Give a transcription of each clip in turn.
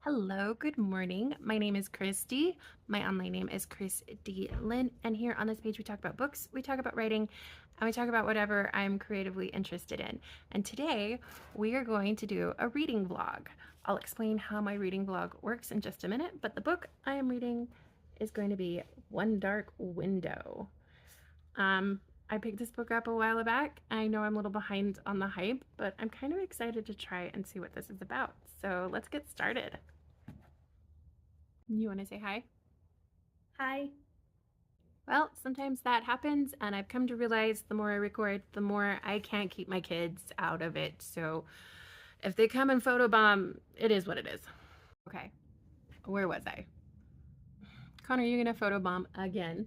Hello, good morning. My name is Christy. My online name is Chris D. Lynn. And here on this page, we talk about books, we talk about writing, and we talk about whatever I'm creatively interested in. And today, we are going to do a reading vlog. I'll explain how my reading vlog works in just a minute, but the book I am reading is going to be One Dark Window. I picked this book up a while back. I know I'm a little behind on the hype, but I'm kind of excited to try and see what this is about. So let's get started. You want to say hi? Hi. Well, sometimes that happens, and I've come to realize the more I record, the more I can't keep my kids out of it. So if they come and photobomb, it is what it is. Okay, where was I? Connor, you're gonna photobomb again.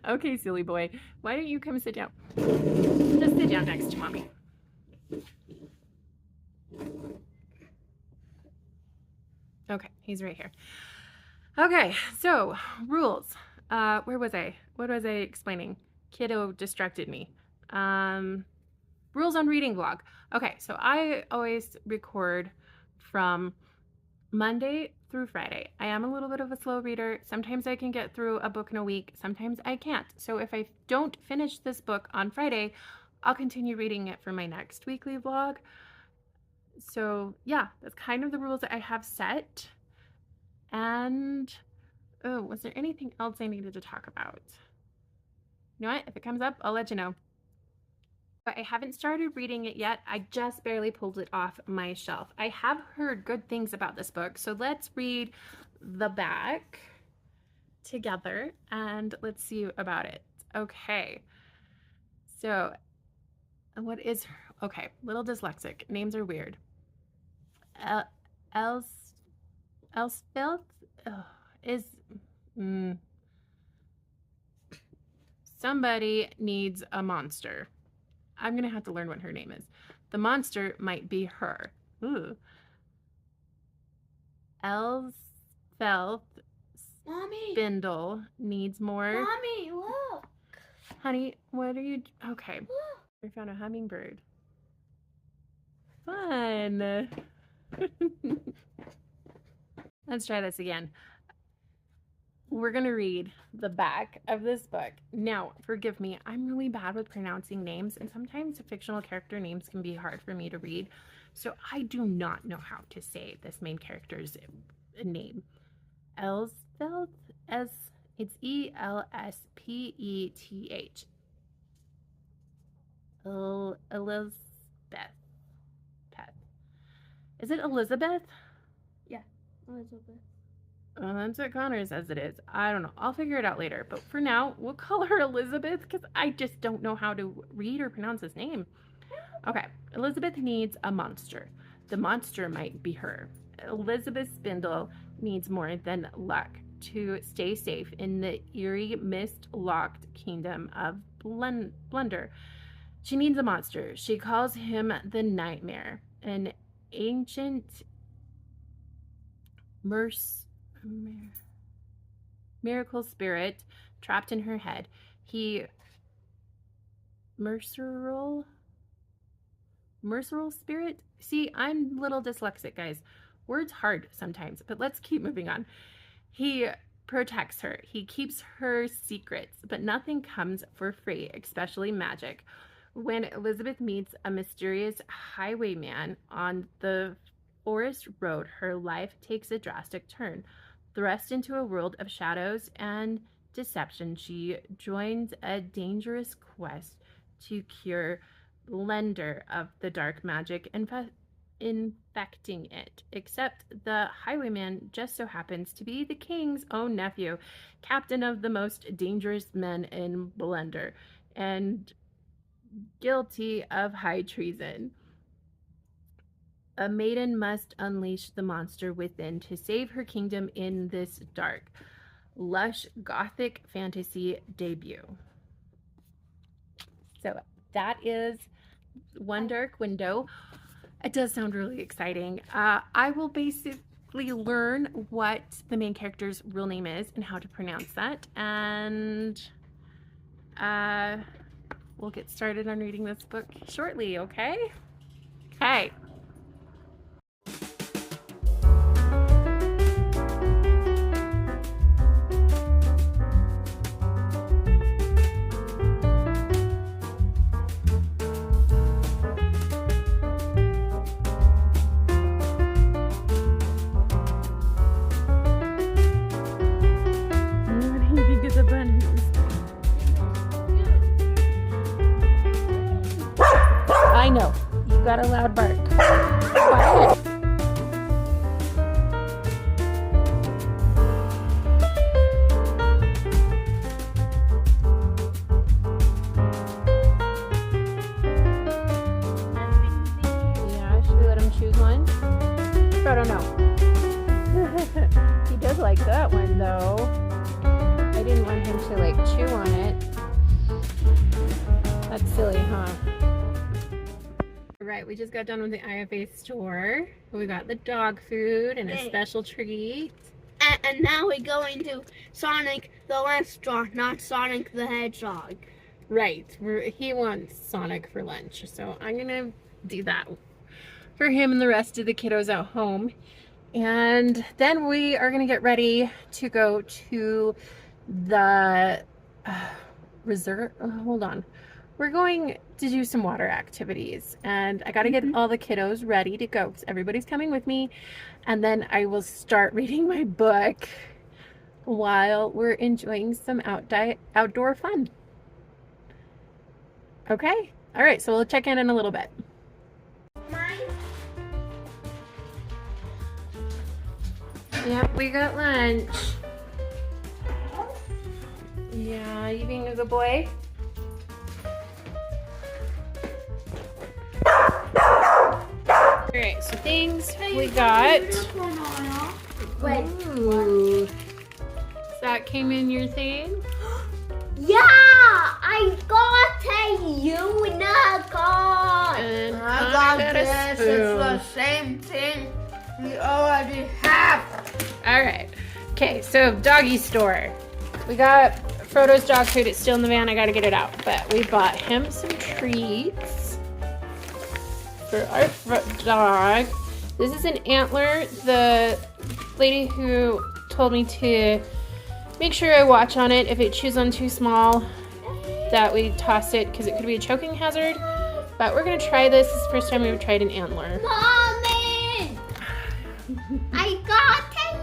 Okay, silly boy. Why don't you come sit down? Just sit down next to mommy. Okay, he's right here. Okay, so rules. Where was I? What was I explaining? Kiddo distracted me. Rules on reading vlog. Okay, so I always record from Monday through Friday. I am a little bit of a slow reader. Sometimes I can get through a book in a week, sometimes I can't. So if I don't finish this book on Friday, I'll continue reading it for my next weekly vlog. So yeah, that's kind of the rules that I have set. And oh, was there anything else I needed to talk about? You know what? If it comes up, I'll let you know. But I haven't started reading it yet. I just barely pulled it off my shelf. I have heard good things about this book, so let's read the back together and let's see about it. Okay. So, what is okay, little dyslexic. Names are weird. Els Elspeth is somebody needs a monster. I'm gonna have to learn what her name is. The monster might be her. Ooh. Elsfeld Mommy. Spindle needs more. Mommy, look. Honey, what are you? Okay. Look. I found a hummingbird. Fun. Let's try this again. We're going to read the back of this book. Now, forgive me, I'm really bad with pronouncing names, and sometimes fictional character names can be hard for me to read. So I do not know how to say this main character's name. Elsfeld, it's Elspeth. Elizabeth. Is it Elizabeth? Yeah, Elizabeth. That's what Connor says it is. I don't know. I'll figure it out later. But for now, we'll call her Elizabeth because I just don't know how to read or pronounce his name. Okay. Elizabeth needs a monster. The monster might be her. Elizabeth Spindle needs more than luck to stay safe in the eerie, mist-locked kingdom of Blunder. She needs a monster. She calls him the Nightmare, an ancient miracle spirit trapped in her head. He mercurial spirit. See, I'm a little dyslexic, guys. Words hard sometimes, but let's keep moving on. He protects her. He keeps her secrets, but nothing comes for free, especially magic. When Elizabeth meets a mysterious highwayman on the forest road, her life takes a drastic turn. Thrust into a world of shadows and deception, she joins a dangerous quest to cure Blender of the dark magic infecting it. Except the highwayman just so happens to be the king's own nephew, captain of the most dangerous men in Blender, and guilty of high treason. A maiden must unleash the monster within to save her kingdom in this dark, lush gothic fantasy debut. So that is One Dark Window. It does sound really exciting. I will basically learn what the main character's real name is and how to pronounce that, and we'll get started on reading this book shortly, okay? Hey. What do you think of the bunnies? I know. You got a loud bark. Quiet. Yeah, should we let him choose one? Frodo, no. He does like that one though. I didn't want him to like chew on it. That's silly, huh? Right, we just got done with the IFA store. We got the dog food and a special treat. And now we're going to Sonic the restaurant, not Sonic the Hedgehog. Right, he wants Sonic for lunch, so I'm gonna do that for him and the rest of the kiddos at home. And then we are gonna get ready to go to the resort. Hold on. We're going to do some water activities, and I got to get all the kiddos ready to go because everybody's coming with me, and then I will start reading my book while we're enjoying some outdoor fun. Okay? All right, so we'll check in a little bit. Yep, we got lunch. Yeah, you being a good boy? Alright, so things we got. Ooh. So that came in your thing? Yeah, I got a unicorn. And I got this. It's spoon. the same thing we already have. Alright. Okay, so doggy store. We got Frodo's dog food. It's still in the van. I gotta get it out. But we bought him some treats for our dog. This is an antler. The lady who told me to make sure I watch on it. If it chews on too small, that we toss it because it could be a choking hazard. But we're gonna try this. This is the first time we've tried an antler. Mommy, I got a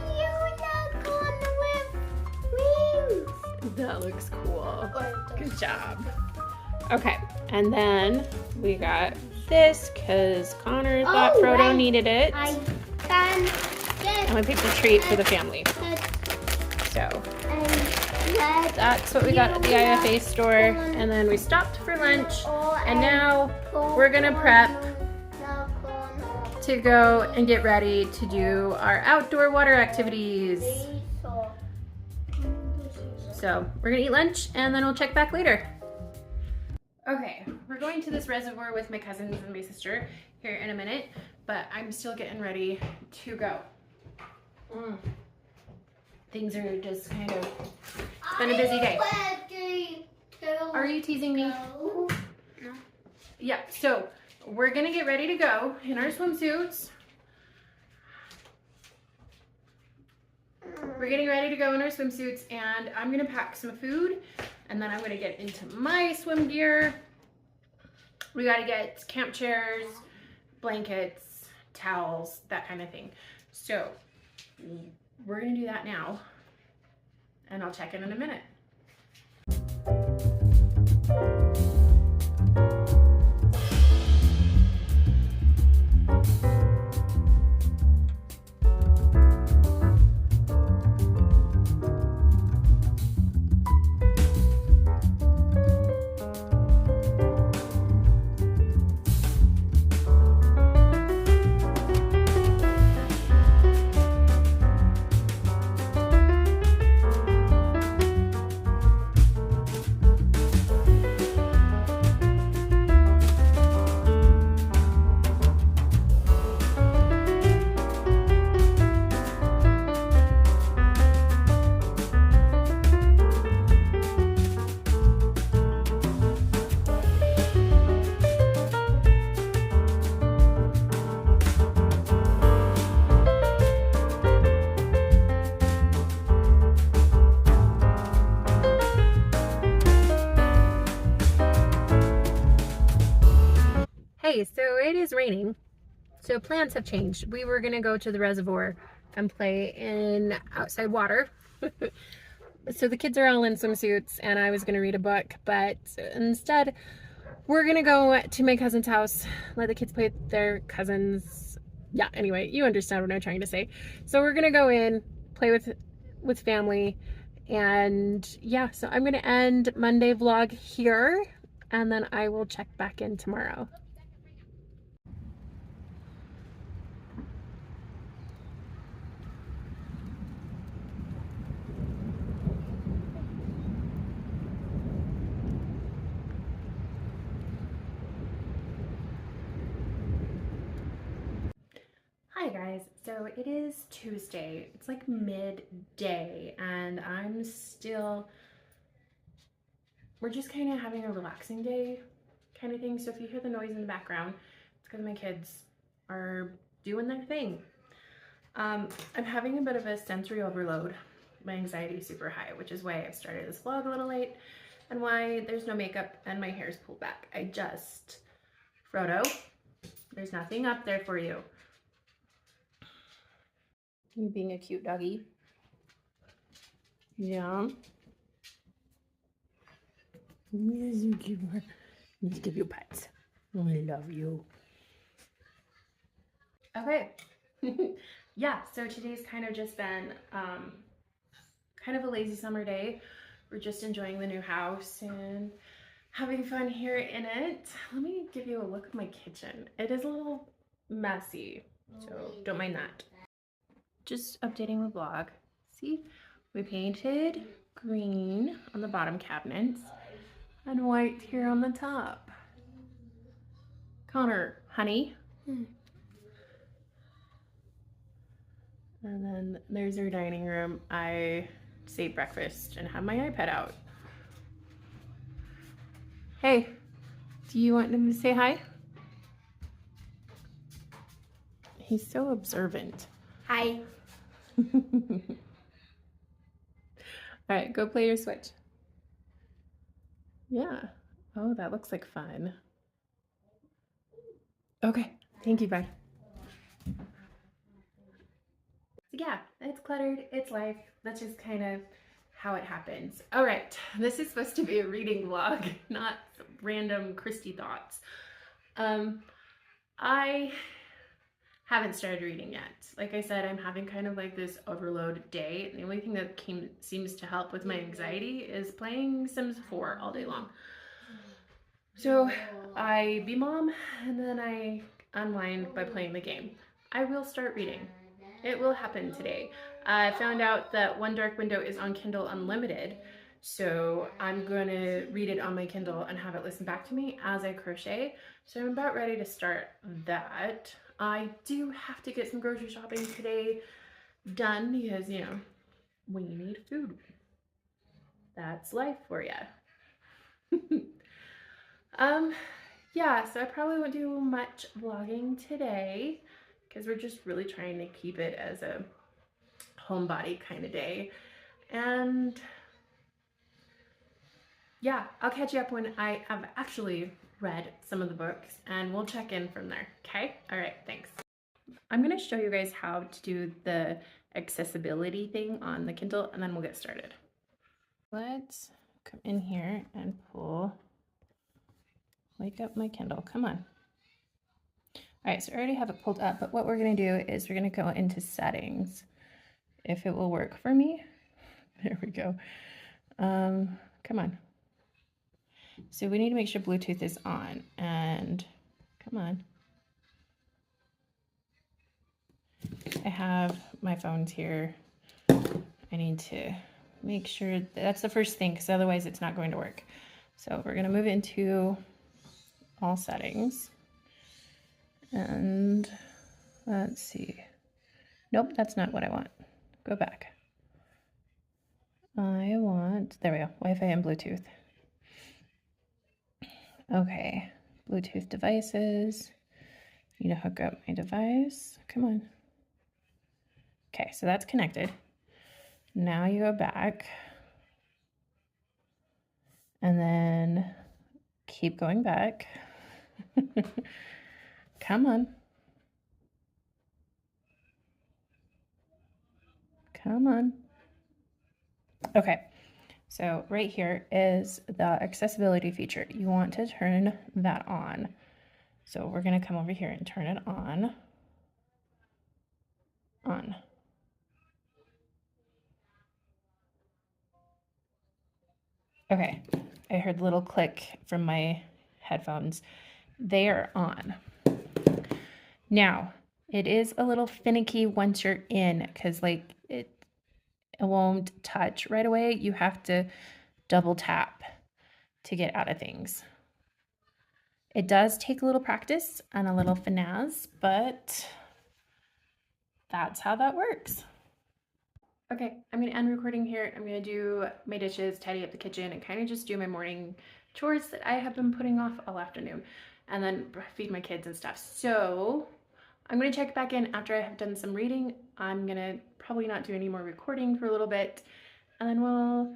unicorn with wings. That looks cool. Good job. Okay, and then we got this because Connor thought Oh, Frodo right. needed it. I can get And we picked a treat for the family. it So and that's what we got at the IFA store. And then we stopped for lunch. And now we're gonna prep to go and get ready to do our outdoor water activities. So we're gonna eat lunch and then we'll check back later. Okay, we're going to this reservoir with my cousins and my sister here in a minute, but I'm still getting ready to go. Things are just kind of, it's been a busy day. Are you teasing me? No. Yeah, so we're gonna get ready to go in our swimsuits. We're getting ready to go in our swimsuits, and I'm gonna pack some food, and then I'm gonna get into my swim gear. We gotta get camp chairs, blankets, towels, that kind of thing. So we're gonna do that now, and I'll check in a minute. it is raining. So plans have changed. We were gonna go to the reservoir and play in outside water. So the kids are all in swimsuits and I was gonna read a book, but instead we're gonna go to my cousin's house, let the kids play with their cousins. Yeah, anyway, you understand what I'm trying to say. So we're gonna go in, play with family, and yeah, so I'm gonna end Monday vlog here and then I will check back in tomorrow. Hi guys, so it is Tuesday. It's like midday and we're just kind of having a relaxing day kind of thing. So if you hear the noise in the background, it's because my kids are doing their thing. I'm having a bit of a sensory overload. My anxiety is super high, which is why I've started this vlog a little late and why there's no makeup and my hair's pulled back. Frodo, there's nothing up there for you. You being a cute doggy. Yeah. Yes, you give her. Let's give you pets. I love you. Okay. Yeah, so today's kind of just been kind of a lazy summer day. We're just enjoying the new house and having fun here in it. Let me give you a look at my kitchen. It is a little messy, so don't mind that. Just updating the vlog. See, we painted green on the bottom cabinets and white here on the top. Connor, honey. And then there's our dining room. I just ate breakfast and have my iPad out. Hey, do you want him to say hi? He's so observant. Hi. All right, go play your Switch. Yeah. Oh, that looks like fun. Okay, thank you, bye. So yeah, it's cluttered, it's life. That's just kind of how it happens. All right, this is supposed to be a reading vlog, not random Christy thoughts. I haven't started reading yet. Like I said, I'm having kind of like this overload day. The only thing that seems to help with my anxiety is playing Sims 4 all day long. So I be mom and then I unwind by playing the game. I will start reading. It will happen today. I found out that One Dark Window is on Kindle Unlimited, so I'm going to read it on my Kindle and have it listen back to me as I crochet. So I'm about ready to start that. I do have to get some grocery shopping today done because, you know, we need food. That's life for you. Yeah, so I probably won't do much vlogging today because we're just really trying to keep it as a homebody kind of day. And yeah, I'll catch you up when I have actually read some of the books and we'll check in from there. Okay? All right, thanks. I'm going to show you guys how to do the accessibility thing on the Kindle and then we'll get started. Let's come in here and wake up my Kindle. Come on. All right, so I already have it pulled up, but what we're going to do is we're going to go into settings. If it will work for me. There we go. Come on. So we need to make sure Bluetooth is on and come on. I have my phones here. I need to make sure that's the first thing because otherwise it's not going to work. So we're going to move into all settings and let's see. Nope, that's not what I want. Go back. I want, there we go, Wi-Fi and Bluetooth. Okay, Bluetooth devices. Need to hook up my device. Come on. Okay, so that's connected. Now you go back. And then keep going back. Come on. Come on. Okay, so right here is the accessibility feature. You want to turn that on. So we're going to come over here and turn it on. On. Okay, I heard a little click from my headphones. They are on. Now, it is a little finicky once you're in because like it won't touch right away. You have to double tap to get out of things. It does take a little practice and a little finesse, but that's how that works. Okay, I'm gonna end recording here. I'm gonna do my dishes, tidy up the kitchen, and kind of just do my morning chores that I have been putting off all afternoon, and then feed my kids and stuff. So I'm gonna check back in after I have done some reading. I'm gonna probably not do any more recording for a little bit, and then we'll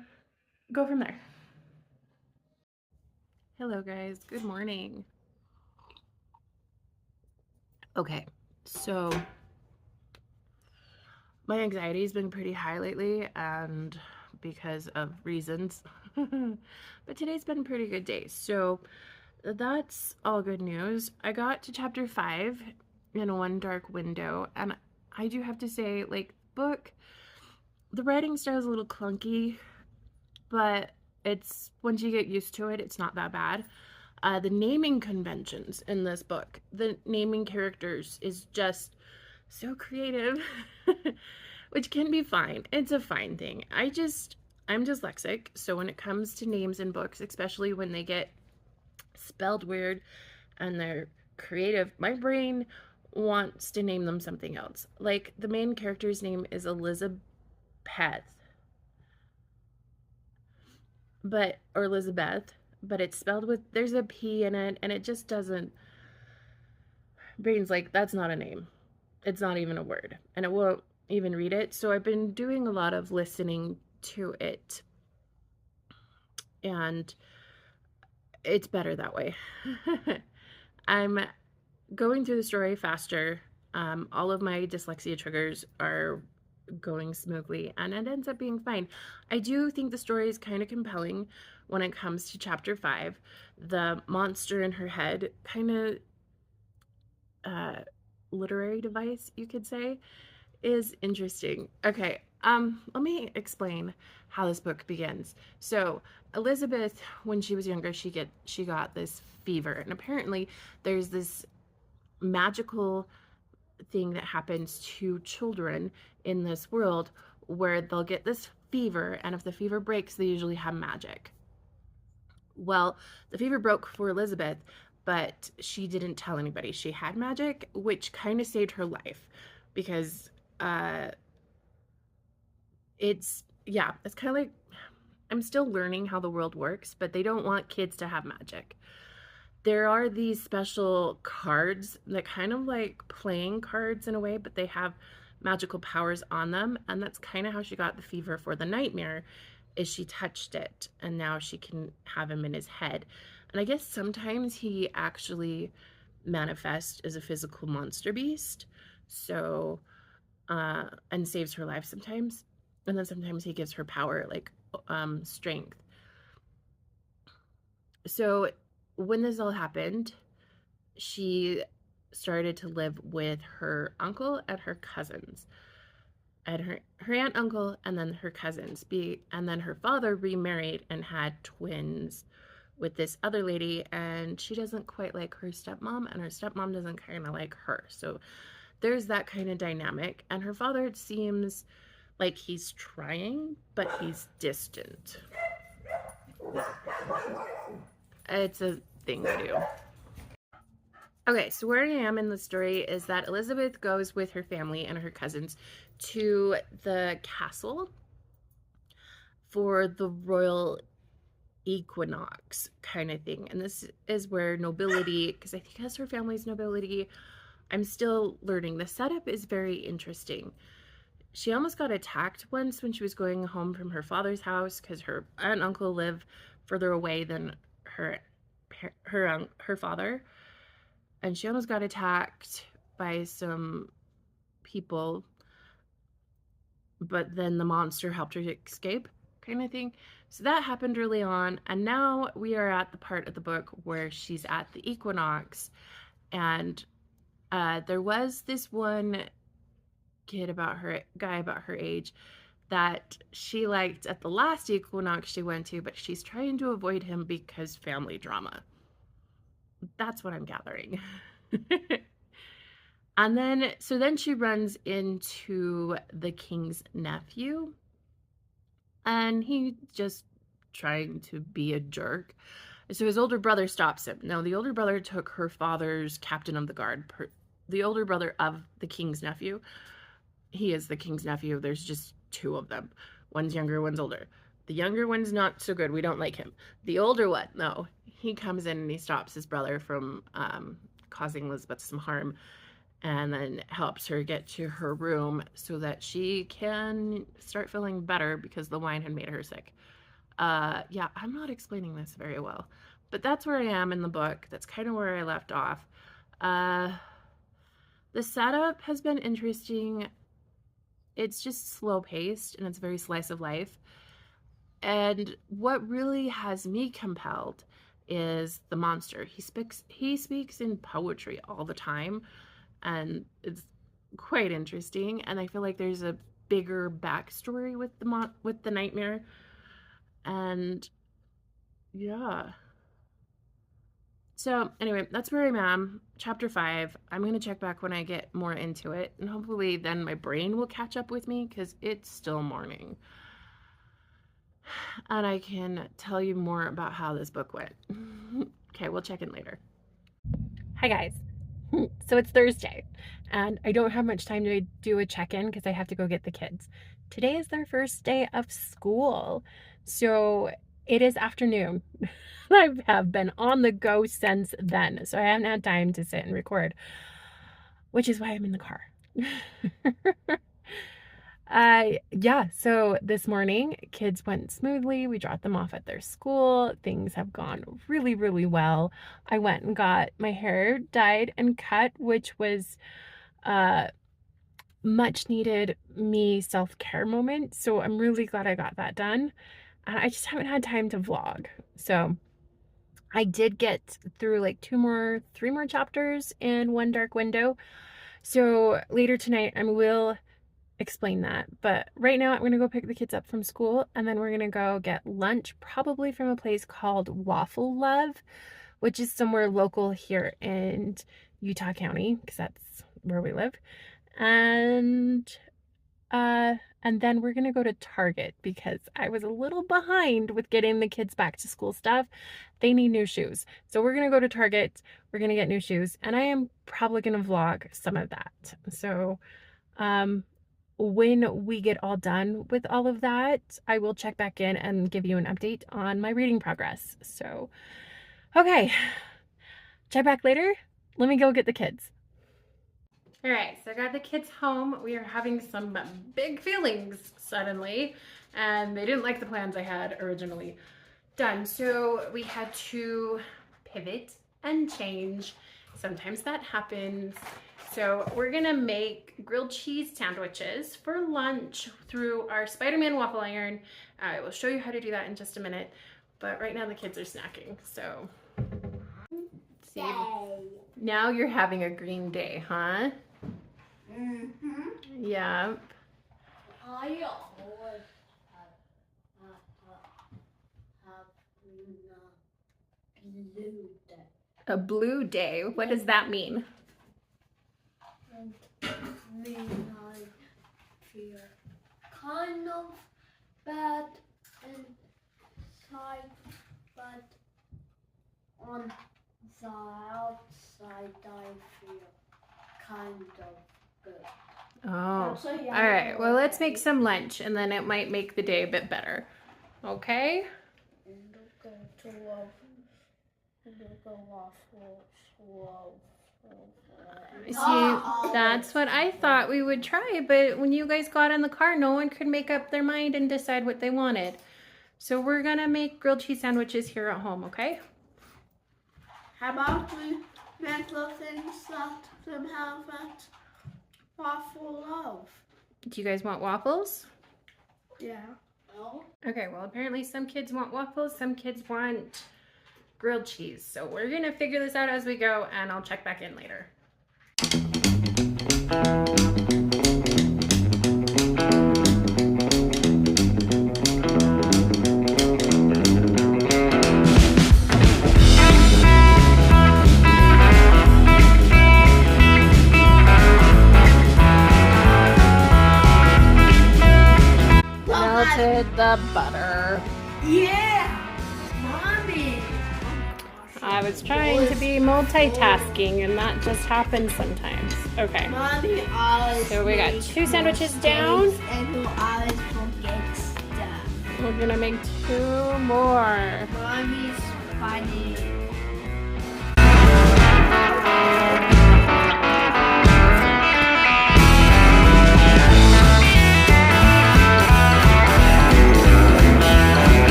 go from there. Hello guys, good morning. Okay, so my anxiety has been pretty high lately, and because of reasons, but today's been a pretty good day. So that's all good news. I got to chapter 5 in one dark window, and I do have to say, like, book, the writing style is a little clunky, but it's, once you get used to it, it's not that bad. The naming conventions in this book, the naming characters is just so creative, which can be fine. It's a fine thing. I'm dyslexic, so when it comes to names in books, especially when they get spelled weird and they're creative, my brain wants to name them something else. Like the main character's name is Elizabeth, or Elizabeth, but it's spelled with, there's a P in it, and it just doesn't, brain's like, that's not a name. It's not even a word, and it won't even read it. So I've been doing a lot of listening to it, and it's better that way. I'm going through the story faster. All of my dyslexia triggers are going smoothly, and it ends up being fine. I do think the story is kind of compelling when it comes to chapter 5. The monster in her head kind of literary device, you could say, is interesting. Okay, let me explain how this book begins. So Elizabeth, when she was younger, she got this fever, and apparently there's this magical thing that happens to children in this world where they'll get this fever, and if the fever breaks, they usually have magic. Well, the fever broke for Elizabeth, but she didn't tell anybody she had magic, which kind of saved her life, because it's kind of like, I'm still learning how the world works, but they don't want kids to have magic. There are these special cards that kind of like playing cards in a way, but they have magical powers on them, and that's kind of how she got the fever for the nightmare, is she touched it, and now she can have him in his head. And I guess sometimes he actually manifests as a physical monster beast, so and saves her life sometimes, and then sometimes he gives her power, like strength. So when this all happened, she started to live with her uncle and her cousins, and her aunt, uncle, and then her cousins. And then her father remarried and had twins with this other lady, and she doesn't quite like her stepmom, and her stepmom doesn't kind of like her. So there's that kind of dynamic, and her father, it seems like he's trying, but he's distant. It's a thing to do. Okay, so where I am in the story is that Elizabeth goes with her family and her cousins to the castle for the royal equinox kind of thing. And this is where nobility, because I think as her family's nobility, I'm still learning. The setup is very interesting. She almost got attacked once when she was going home from her father's house, because her aunt and uncle live further away than her father. and she almost got attacked by some people, but then the monster helped her escape, kind of thing. So that happened early on, and now we are at the part of the book where she's at the equinox, and there was this one guy about her age that she liked at the last equinox she went to, but she's trying to avoid him because family drama. That's what I'm gathering. And then she runs into the king's nephew, and he just trying to be a jerk. So his older brother stops him. Now, the older brother took her father's captain of the guard, the older brother of the king's nephew. He is the king's nephew. There's just two of them. One's younger, one's older. The younger one's not so good. We don't like him. The older one, no, he comes in and he stops his brother from causing Elizabeth some harm, and then helps her get to her room so that she can start feeling better because the wine had made her sick. Yeah, I'm not explaining this very well, but that's where I am in the book. That's kind of where I left off. The setup has been interesting. It's just slow paced and it's very slice of life. And what really has me compelled is the monster. He speaks in poetry all the time, and it's quite interesting. And I feel like there's a bigger backstory with the nightmare. And yeah. So anyway, that's where I'm at. Chapter 5. I'm going to check back when I get more into it, and hopefully then my brain will catch up with me because it's still morning. And I can tell you more about how this book went. Okay, we'll check in later. Hi guys. So it's Thursday, and I don't have much time to do a check-in because I have to go get the kids. Today is their first day of school, so it is afternoon. I have been on the go since then, so I haven't had time to sit and record, which is why I'm in the car. Yeah, so this morning, kids went smoothly. We dropped them off at their school. Things have gone really, really well. I went and got my hair dyed and cut, which was much needed me self-care moment. So I'm really glad I got that done. And I just haven't had time to vlog. So I did get through like 3 more chapters in One Dark Window. So later tonight, I will explain that, but right now I'm gonna go pick the kids up from school, and then we're gonna go get lunch, probably from a place called Waffle Love, which is somewhere local here in Utah County, because that's where we live. And then we're gonna go to Target because I was a little behind with getting the kids back to school stuff. They need new shoes, so we're gonna go to Target. We're gonna get new shoes, and I am probably gonna vlog some of that. So when we get all done with all of that, I will check back in and give you an update on my reading progress. So, okay, check back later. Let me go get the kids. All right, so I got the kids home. We are having some big feelings suddenly, and they didn't like the plans I had originally done. So we had to pivot and change. Sometimes that happens. So we're gonna make grilled cheese sandwiches for lunch through our Spider-Man waffle iron. I will show you how to do that in just a minute, but right now the kids are snacking, so. See, now you're having a green day, huh? Mm-hmm. Yeah. I always have blue day. A blue day? What does that mean? I feel kind of bad inside, but on the outside I feel kind of good. Oh, all right. Well, let's make some lunch, and then it might make the day a bit better. Okay? See, that's what I thought we would try, but when you guys got in the car, no one could make up their mind and decide what they wanted. So we're gonna make grilled cheese sandwiches here at home, okay? How about we mental things that them have at Waffle Love. Do you guys want waffles? Yeah. No. Okay, well, apparently some kids want waffles, some kids want grilled cheese. So we're gonna figure this out as we go, and I'll check back in later. Melted the butter. Yeah. Mommy. I was trying to be multitasking, and that just happens sometimes. Okay, Mommy always. so we got makes 2 sandwiches down. mistakes And who always forgets stuff. We're gonna make 2 more. Mommy's funny.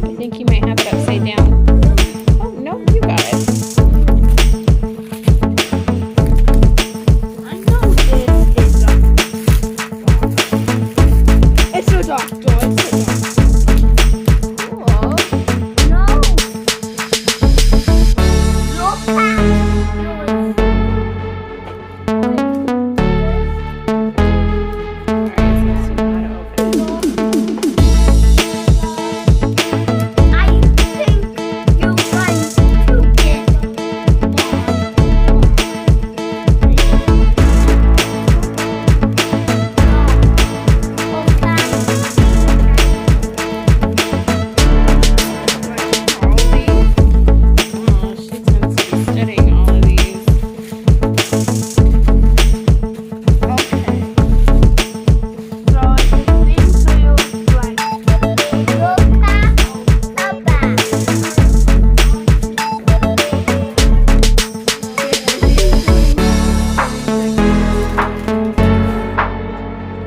I think you might have it upside down. Oh, no, you got it. I know this is a It's a doctor. Cool. No. Look at Alright, so let's see how to open it. I think you're going to get Oh, she's going to be studying all of these. Okay. So it means you like look at the back.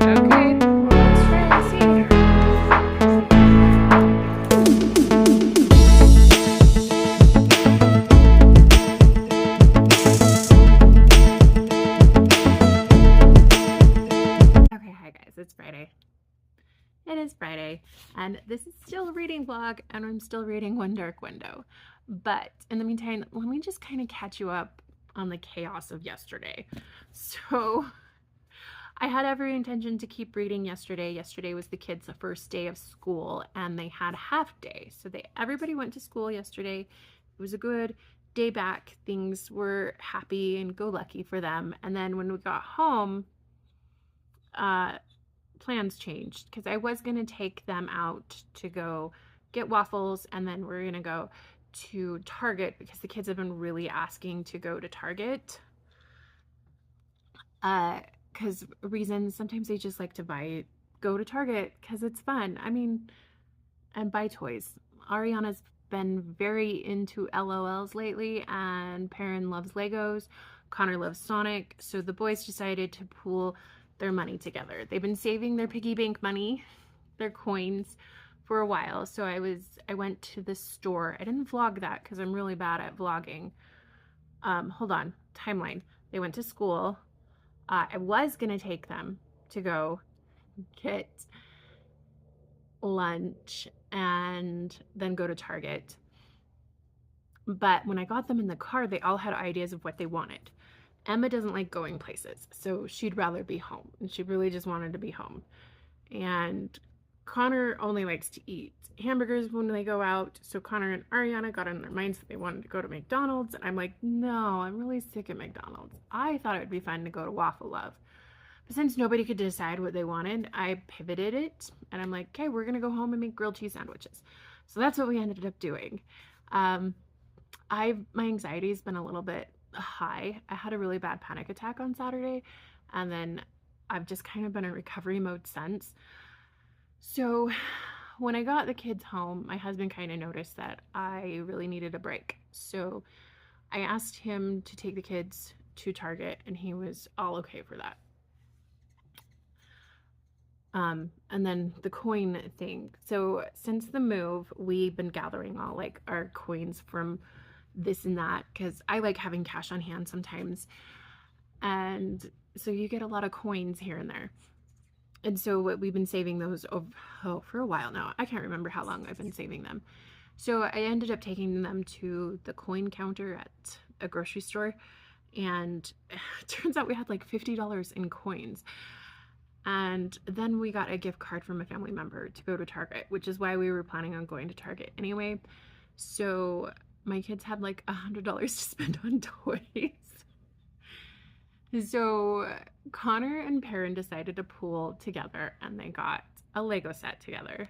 Okay, well, let's try and see here. Okay, hi guys, it's Friday. It is Friday, and this is still a reading vlog, and I'm still reading One Dark Window. But in the meantime, let me just kind of catch you up on the chaos of yesterday. So, I had every intention to keep reading yesterday. Yesterday was the kids' first day of school, and they had half day. So everybody went to school yesterday. It was a good day back. Things were happy and go lucky for them. And then when we got home, plans changed because I was going to take them out to go get waffles, and then we're going to go to Target because the kids have been really asking to go to Target. Because reasons, sometimes they just like to go to Target because it's fun. I mean, and buy toys. Ariana's been very into LOLs lately, and Perrin loves Legos. Connor loves Sonic. So the boys decided to pool their money together. They've been saving their piggy bank money, their coins, for a while. So I went to the store. I didn't vlog that because I'm really bad at vlogging. Hold on, timeline. They went to school. I was gonna take them to go get lunch and then go to Target. But when I got them in the car, they all had ideas of what they wanted. Emma doesn't like going places, so she'd rather be home, and she really just wanted to be home. And Connor only likes to eat hamburgers when they go out, so Connor and Ariana got in their minds that they wanted to go to McDonald's, and I'm like, no, I'm really sick of McDonald's. I thought it would be fun to go to Waffle Love. since nobody could decide what they wanted, I pivoted it and I'm like, okay, we're gonna go home and make grilled cheese sandwiches. So that's what we ended up doing. Um, my anxiety has been a little bit high. I had a really bad panic attack on Saturday, and then I've just kind of been in recovery mode since. So when I got the kids home, my husband kind of noticed that I really needed a break. So I asked him to take the kids to Target, and he was all okay for that. And then the coin thing. So since the move, we've been gathering all like our coins from this and that because I like having cash on hand sometimes. And so you get a lot of coins here and there. And so we've been saving those for a while now. I can't remember how long I've been saving them. So I ended up taking them to the coin counter at a grocery store. And it turns out we had like $50 in coins. And then we got a gift card from a family member to go to Target, which is why we were planning on going to Target anyway. So my kids had like $100 to spend on toys. So Connor and Perrin decided to pool together and they got a Lego set together.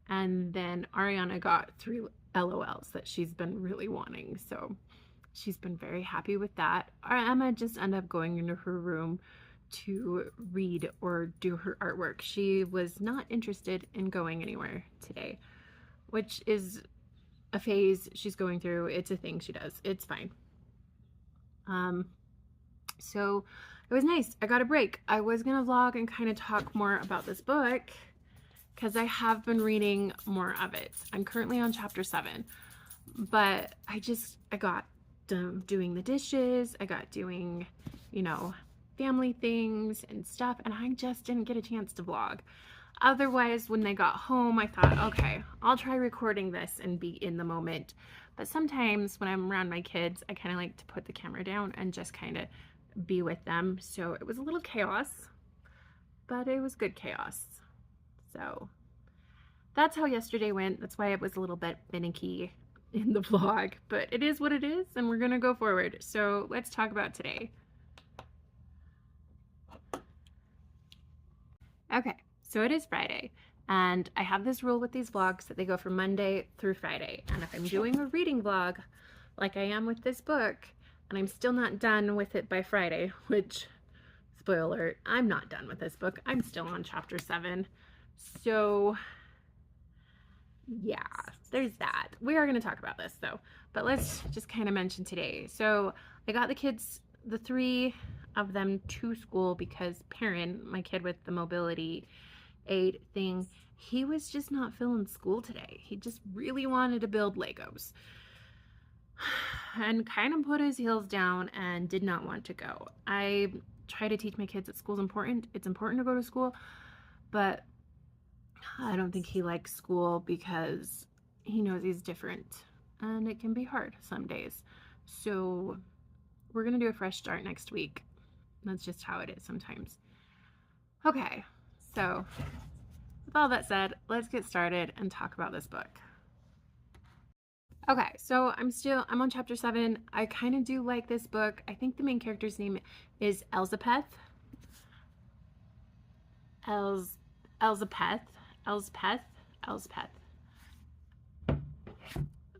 And then Ariana got 3 LOLs that she's been really wanting. So she's been very happy with that. Emma just ended up going into her room to read or do her artwork. She was not interested in going anywhere today, which is a phase she's going through. It's a thing she does. It's fine. So it was nice. I got a break. I was gonna vlog and kind of talk more about this book because I have been reading more of it. I'm currently on chapter 7, but I got doing the dishes. I got doing, family things and stuff, and I just didn't get a chance to vlog. Otherwise, when they got home, I thought, okay, I'll try recording this and be in the moment. But sometimes when I'm around my kids, I kind of like to put the camera down and just kind of be with them. So it was a little chaos, but it was good chaos. So that's how yesterday went. That's why it was a little bit finicky in the vlog, but it is what it is, and we're gonna go forward. So let's talk about today. Okay, so it is Friday, and I have this rule with these vlogs that they go from Monday through Friday. And if I'm doing a reading vlog, like I am with this book, and I'm still not done with it by Friday, which, spoiler alert, I'm not done with this book. I'm still on chapter 7. So, yeah, there's that. We are going to talk about this, though. But let's just kind of mention today. So, I got the kids, the 3 of them, to school because Perrin, my kid with the mobility aid thing, he was just not feeling school today. He just really wanted to build Legos and kind of put his heels down and did not want to go. I try to teach my kids that school's important. It's important to go to school, but I don't think he likes school because he knows he's different and it can be hard some days. So we're going to do a fresh start next week. That's just how it is sometimes. Okay, so with all that said, let's get started and talk about this book. Okay, so I'm on chapter 7. I kind of do like this book. I think the main character's name is Elspeth. Elspeth.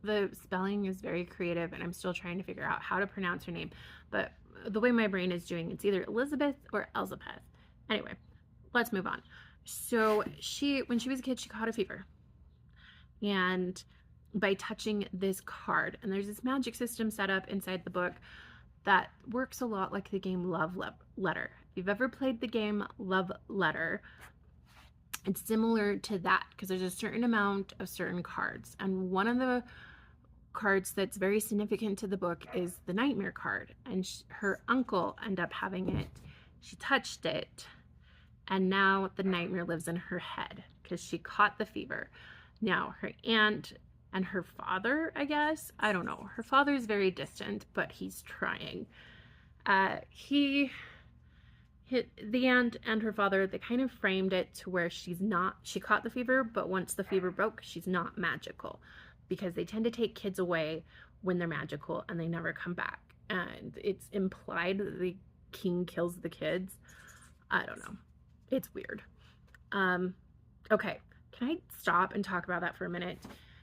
The spelling is very creative, and I'm still trying to figure out how to pronounce her name. But the way my brain is doing, it's either Elizabeth or Elspeth. Anyway, let's move on. So when she was a kid, she caught a fever. And by touching this card, and there's this magic system set up inside the book that works a lot like the game Love Letter. If you've ever played the game Love Letter, it's similar to that because there's a certain amount of certain cards, and one of the cards that's very significant to the book is the nightmare card, and her uncle ended up having it. She touched it, and now the nightmare lives in her head because she caught the fever. Now her aunt and her father, I guess, I don't know, her father is very distant, but he's trying. The aunt and her father, they kind of framed it to where she caught the fever, but once the fever broke, she's not magical, because they tend to take kids away when they're magical and they never come back. And it's implied that the king kills the kids. I don't know. It's weird. Okay, can I stop and talk about that for a minute?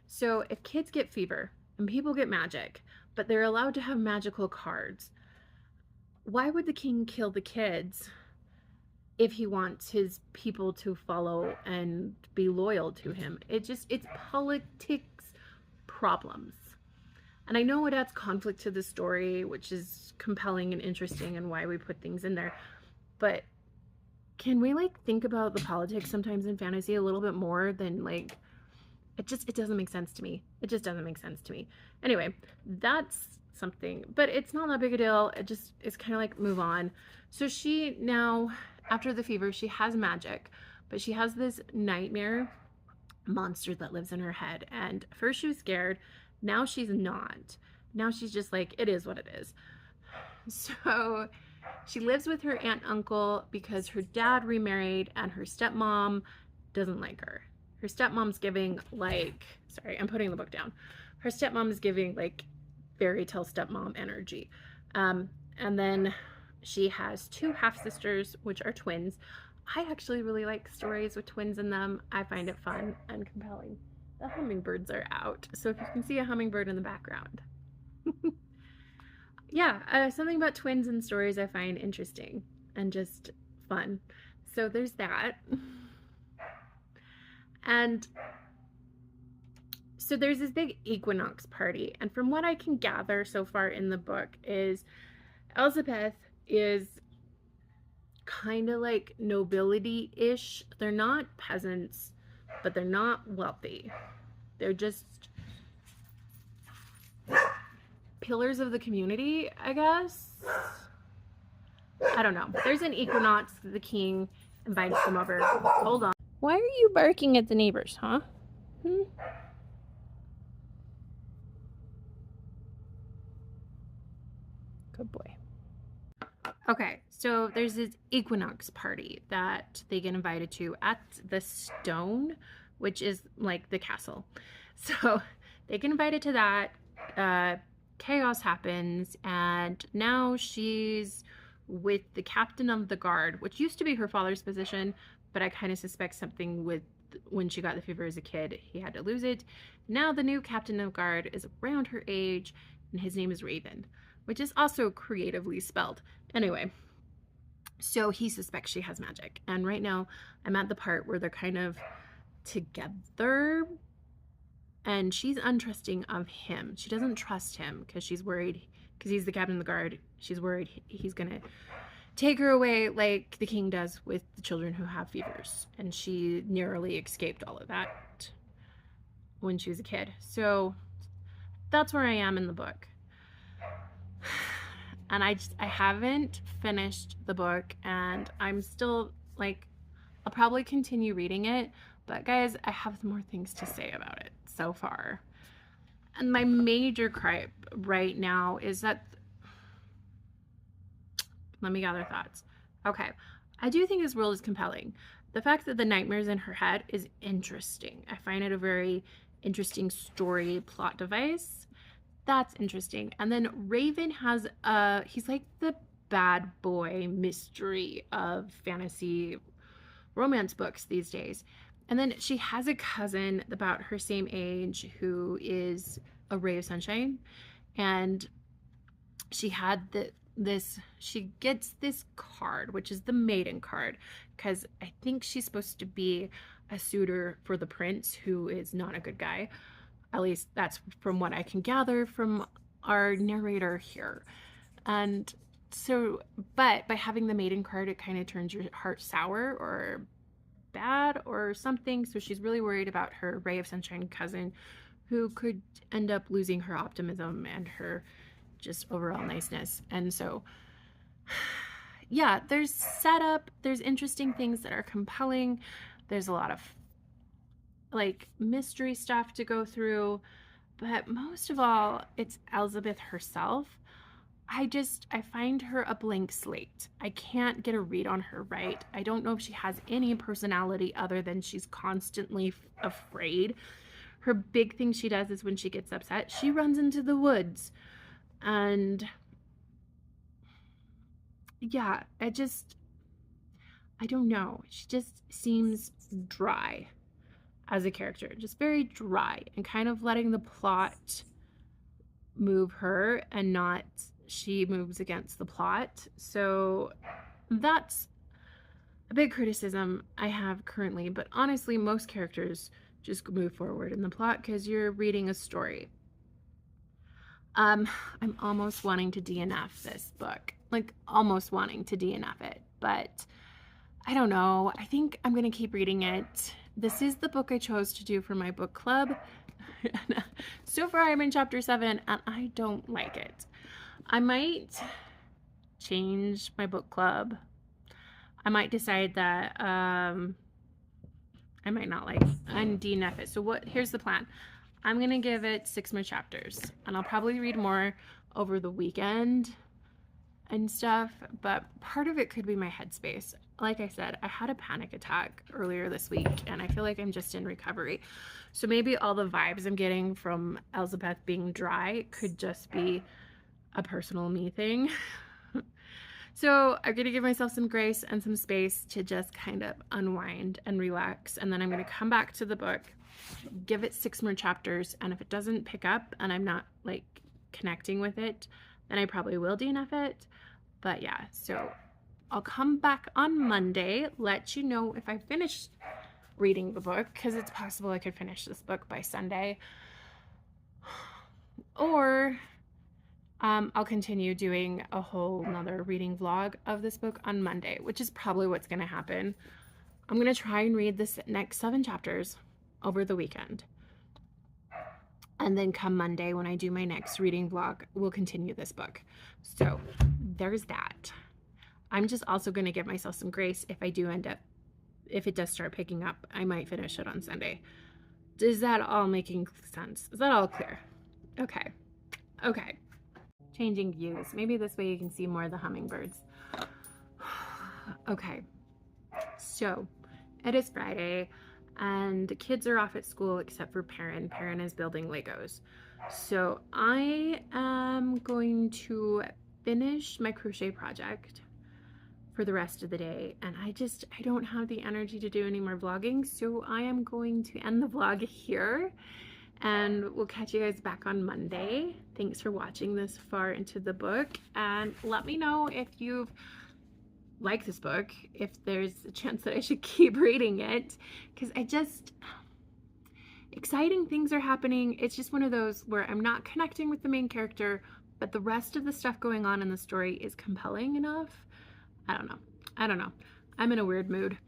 So if kids get fever and people get magic, but they're allowed to have magical cards, why would the king kill the kids if he wants his people to follow and be loyal to him? It's politics problems. And I know it adds conflict to the story, which is compelling and interesting and why we put things in there. But can we like think about the politics sometimes in fantasy a little bit more than like it doesn't make sense to me. It just doesn't make sense to me. Anyway, that's something, but it's not that big a deal. It's kind of like move on. So she now, after the fever, she has magic, but she has this nightmare monster that lives in her head. And first she was scared. Now she's not. Now she's just like, it is what it is. So she lives with her aunt and uncle because her dad remarried and her stepmom doesn't like her. Her stepmom's giving like, sorry, I'm putting the book down. Her stepmom is giving like fairy tale stepmom energy. And then she has 2 half-sisters, which are twins. I actually really like stories with twins in them. I find it fun and compelling. The hummingbirds are out, so if you can see a hummingbird in the background. Yeah, something about twins and stories I find interesting and just fun. So there's that. And so there's this big equinox party, and from what I can gather so far in the book is Elizabeth is kind of like nobility-ish. They're not peasants, but they're not wealthy. They're just pillars of the community, I guess. I don't know. There's an equinox. The king invites them over. Hold on. Why are you barking at the neighbors, huh? Good boy. Okay, so there's this equinox party that they get invited to at the Stone, which is like the castle. So they get invited to that. Chaos happens, and now she's with the captain of the guard, which used to be her father's position, but I kind of suspect something with when she got the fever as a kid, he had to lose it. Now the new captain of guard is around her age, and his name is Raven, which is also creatively spelled. Anyway, so he suspects she has magic, and right now I'm at the part where they're kind of together, and she's untrusting of him. She doesn't trust him because she's worried, because he's the captain of the guard. She's worried he's gonna take her away like the king does with the children who have fevers, and she narrowly escaped all of that when she was a kid. So that's where I am in the book. And I haven't finished the book, and I'm still like, I'll probably continue reading it, but guys, I have more things to say about it so far. And my major gripe right now is that, let me gather thoughts. Okay, I do think this world is compelling. The fact that the nightmares in her head is interesting. I find it a very interesting story plot device. That's interesting. And then Raven has he's like the bad boy mystery of fantasy romance books these days. And then she has a cousin about her same age who is a ray of sunshine, and she had she gets this card, which is the maiden card, because I think she's supposed to be a suitor for the prince, who is not a good guy. At least that's from what I can gather from our narrator here. And so, but by having the maiden card, it kind of turns your heart sour or bad or something. So she's really worried about her ray of sunshine cousin, who could end up losing her optimism and her just overall niceness. And so, yeah, there's setup, there's interesting things that are compelling. There's a lot of like mystery stuff to go through, but most of all, it's Elizabeth herself. I find her a blank slate. I can't get a read on her right. I don't know if she has any personality other than she's constantly afraid. Her big thing she does is when she gets upset, she runs into the woods. And yeah, I don't know. She just seems dry as a character, just very dry and kind of letting the plot move her and not she moves against the plot. So that's a big criticism I have currently, but honestly, most characters just move forward in the plot because you're reading a story. I'm almost wanting to DNF this book, like almost wanting to DNF it, but I don't know. I think I'm going to keep reading it. This is the book I chose to do for my book club. So far, I'm in chapter 7 and I don't like it. I might change my book club. I might decide that I might not like and DNF it. So here's the plan. I'm gonna give it 6 more chapters and I'll probably read more over the weekend and stuff, but part of it could be my headspace. Like I said, I had a panic attack earlier this week and I feel like I'm just in recovery. So maybe all the vibes I'm getting from Elizabeth being dry could just be a personal me thing. So I'm gonna give myself some grace and some space to just kind of unwind and relax. And then I'm gonna come back to the book, give it 6 more chapters. And if it doesn't pick up and I'm not like connecting with it, then I probably will DNF it. But yeah, so I'll come back on Monday, let you know if I finished reading the book, because it's possible I could finish this book by Sunday. Or I'll continue doing a whole nother reading vlog of this book on Monday, which is probably what's going to happen. I'm going to try and read this next 7 chapters over the weekend. And then come Monday when I do my next reading vlog, we'll continue this book. So there's that. I'm just also going to give myself some grace if it does start picking up, I might finish it on Sunday. Is that all making sense? Is that all clear? Okay. Okay. Changing views. Maybe this way you can see more of the hummingbirds. Okay. So it is Friday and the kids are off at school except for Perrin. Perrin is building Legos. So I am going to finish my crochet project for the rest of the day, and I don't have the energy to do any more vlogging, so I am going to end the vlog here and we'll catch you guys back on Monday. Thanks for watching this far into the book, and let me know if you've liked this book, if there's a chance that I should keep reading it, because exciting things are happening. It's just one of those where I'm not connecting with the main character, but the rest of the stuff going on in the story is compelling enough. I don't know. I'm in a weird mood.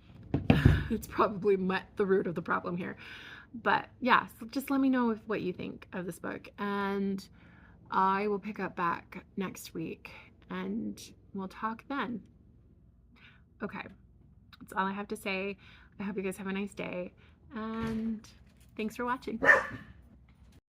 It's probably the root of the problem here. But yeah, so just let me know what you think of this book, and I will pick up back next week and we'll talk then. Okay, that's all I have to say. I hope you guys have a nice day, and thanks for watching.